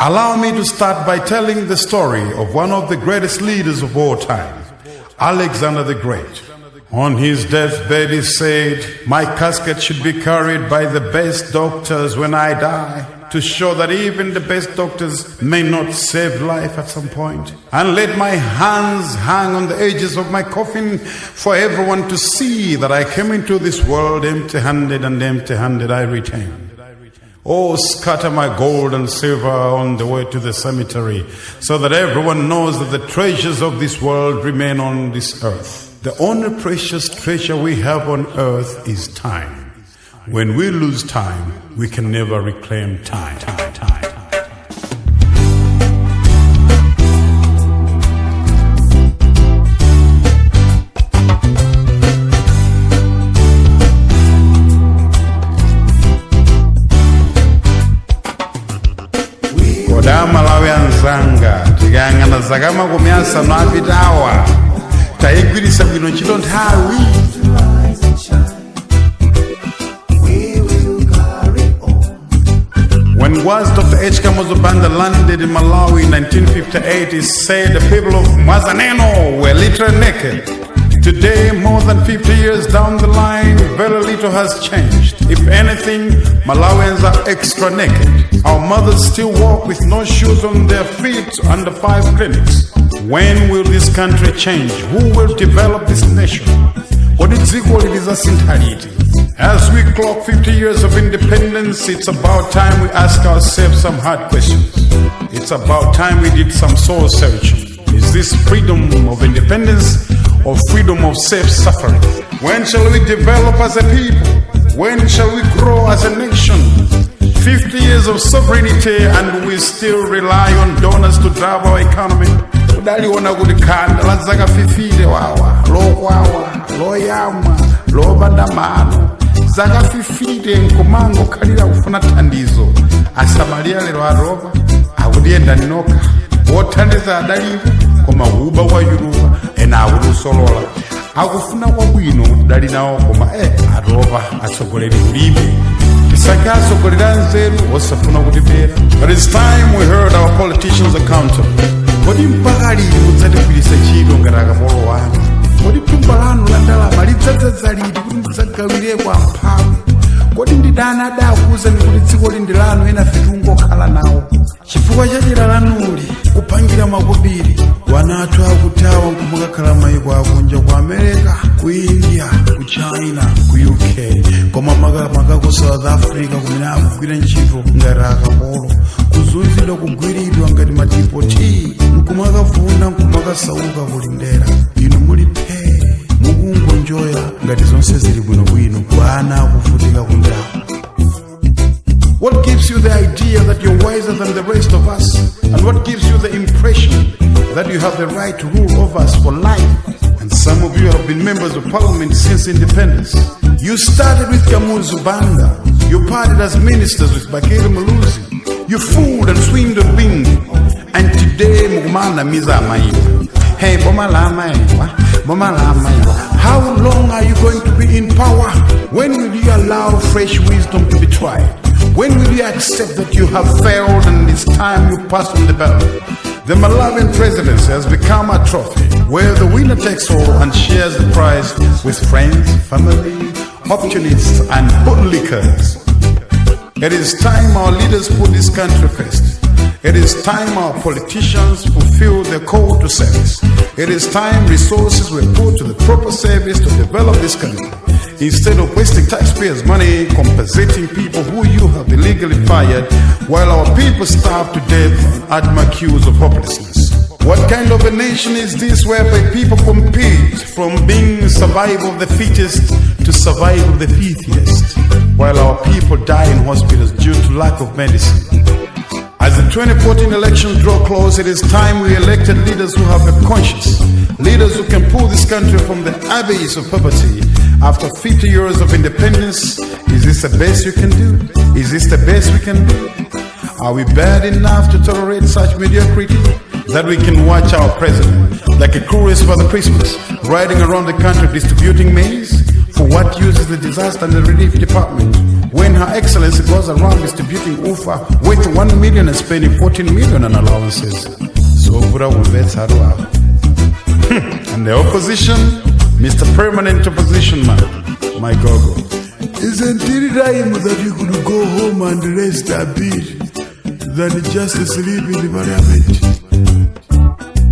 Allow me to start by telling the story of one of the greatest leaders of all time, Alexander the Great. On his deathbed he said, "My casket should be carried by the best doctors when I die, to show that even the best doctors may not save life at some point. And let my hands hang on the edges of my coffin for everyone to see that I came into this world empty-handed, and empty-handed I return. Oh, scatter my gold and silver on the way to the cemetery, so that everyone knows that the treasures of this world remain on this earth. The only precious treasure we have on earth is time. When we lose time, we can never reclaim time. Malawian zanga tigangana zagama kumyasa napitawa taigwirisa bwino ntchito nthawi. When was Dr. H. LUCIUS Banda landed in Malawi in 1958, he said the people of Mazaneno were literally naked. Today, more than 50 years down the line, very little has changed. If anything, Malawians are extra naked. Our mothers still walk with no shoes on their feet under 5 clinics. When will this country change? Who will develop this nation? What is equal it is a centrality. As we clock 50 years of independence, it's about time we ask ourselves some hard questions. It's about time we did some soul searching. Is this freedom of independence or freedom of self-suffering? When shall we develop as a people? When shall we grow as a nation? 50 years of sovereignty and we still rely on donors to drive our economy. Udaliona kuti khanda la zaka 50 wawa lokwawa loyama lobandamano zaka 50 nkomango khalira kufuna thandizo asamalia lero aroba akudiyenda ninoka wothandiza adalipo koma kuba kwa yuruba ena akulusolola akufuna kwabwino dali nawo koma aroba atsogoleri kulibe isakaso golera nzeru osafuna kutipera. But it's time we heard our politicians accountable. Kodi mpaka lili mudzatikwirisa ntchito ngati akapolo wanu? Kodi thumba lanu la ndalama lidzadzaza liti kuti mudzagawire kwa amphawi? Kodi ndidana adakuwuzani kuti dziko lindi lanu ena fitungokhala nawo? Chifukwa chachira lanuli kupangira makobiri wana athu akutawa nkumukakhala mayiko akunja ku America, ku India, ku China, ku UK, koma makako South Africa kumene akugwira ntchito ngati akapolo kuzunzidwa kugwiridwa ngati madipoti nkumakavuna nkumakasauka kulindera. Inu muli phe mukungonjoya ngati zonse zili bwinobwino kwana akuvutika kunjaku. What gives you the idea that you're wiser than the rest of us? And what gives you the impression that you have the right to rule over us for life? And some of you have been members of parliament since independence. You started with LUCIUS Banda. You partied as ministers with Bakele Muluzi. You fooled and swindled Bingi. And today, Mugumana Miza Maiwa. Hey, Bomalama, how long are you going to be in power? When will you allow fresh wisdom to be tried? When will you accept that you have failed and it's time you pass on the ballot? The Malawian presidency has become a trophy where the winner takes all and shares the prize with friends, family, opportunists and bootlickers. It is time our leaders put this country first. It is time our politicians fulfill their call to service. It is time resources were put to the proper service to develop this country, instead of wasting taxpayers' money compensating people who you have illegally fired while our people starve to death at accused of hopelessness. What kind of a nation is this whereby people compete from being survival of the fittest to survival of the fittest, while our people die in hospitals due to lack of medicine? As the 2014 elections draw close, it is time we elected leaders who have a conscience, leaders who can pull this country from the abyss of poverty. After 50 years of independence, is this the best you can do? Is this the best we can do? Are we bad enough to tolerate such mediocrity that we can watch our president, like a cruise for the Christmas, riding around the country distributing maize? For what use is the disaster and the relief department? when Her Excellency goes around distributing UFA worth 1 million and spending 14 million on allowances. So and the opposition, Mr. Permanent Opposition Man, my gogo. Isn't it time that you could go home and rest a bit than just sleep in the parliament?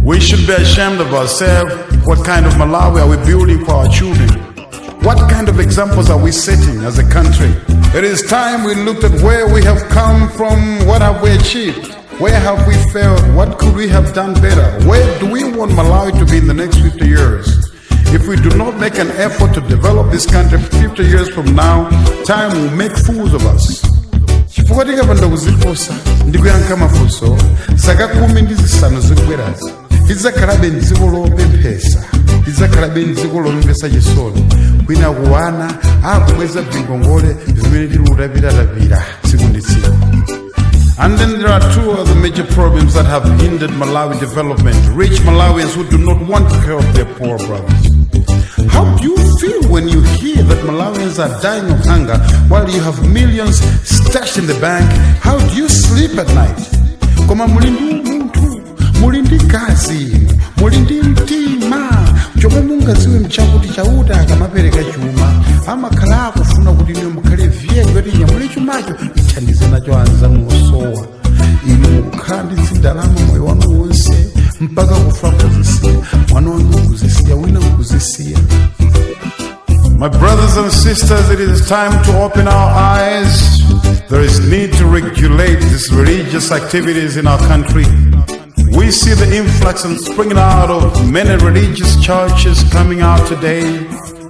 We should be ashamed of ourselves. What kind of Malawi are we building for our children? What kind of examples are we setting as a country? It is time we looked at where we have come from, what have we achieved, where have we failed, what could we have done better, where do we want Malawi to be in the next 50 years? If we do not make an effort to develop this country 50 years from now, time will make fools of us. Chifukwa tikapanda kuziposa ndikuyankha mafunso zaka 10 ndi zisanu zikubwerazi izakhalabe dziko lopemphesa, izakhalabe dziko lomvesa chisoni, kwina kuwana akubweza bzingongole zimene tilutapitapita tsiku ndi tsiku. And then there are two other major problems that have hindered Malawi development. Rich Malawians who do not want to help their poor brothers. How do you feel when you hear that Malawians are dying of hunger while you have millions stashed in the bank? How do you sleep at night? Koma mulindi muntu, mulindi kazi, mulindi mtima, chomwe mungaziwe mchakuti chauta akamapereka chuma, amakhala akufuna kuti niyo mukhale vyenu kuti nyamule chumacho mthandize nacho anzanu osowa. Inu mukhala ndi zindalama moyo wanu wonse mpaka kufa kuzisiya, mwana wanu kuzisiya, wina kuzisiya. My brothers and sisters, it is time to open our eyes. There is need to regulate these religious activities in our country. We see the influx and springing out of many religious churches coming out today.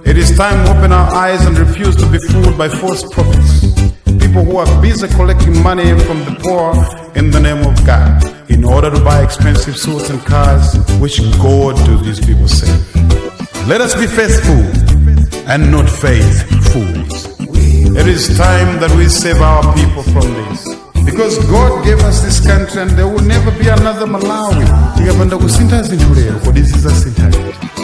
It is time to open our eyes and refuse to be fooled by false prophets. People who are busy collecting money from the poor in the name of God in order to buy expensive suits and cars, which God do these people say. Let us be faithful and not faith fools. It is time that we save our people from this. Because God gave us this country and there will never be another Malawi. Tikapanda kusintha zinthu lero, kodi zizasintha liti?